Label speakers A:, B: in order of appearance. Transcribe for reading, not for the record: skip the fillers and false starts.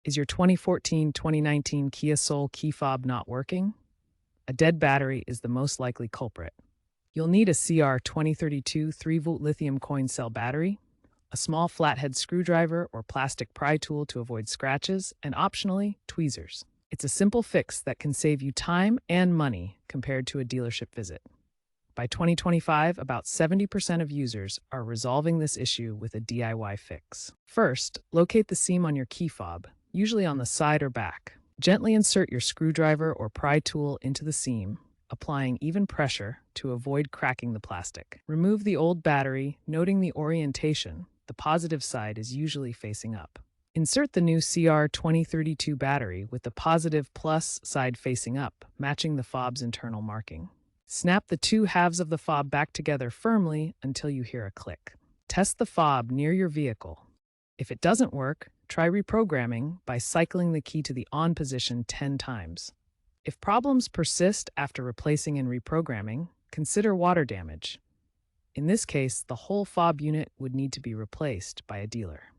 A: Is your 2014-2019 Kia Soul key fob not working? A dead battery is the most likely culprit. You'll need a CR2032 3-volt lithium coin cell battery, a small flathead screwdriver or plastic pry tool to avoid scratches, and optionally, tweezers. It's a simple fix that can save you time and money compared to a dealership visit. By 2025, about 70% of users are resolving this issue with a DIY fix. First, locate the seam on your key fob, usually on the side or back. Gently insert your screwdriver or pry tool into the seam, applying even pressure to avoid cracking the plastic. Remove the old battery, noting the orientation. The positive side is usually facing up. Insert the new CR2032 battery with the positive plus side facing up, matching the fob's internal marking. Snap the two halves of the fob back together firmly until you hear a click. Test the fob near your vehicle. If it doesn't work, try reprogramming by cycling the key to the on position 10 times. If problems persist after replacing and reprogramming, consider water damage. In this case, the whole fob unit would need to be replaced by a dealer.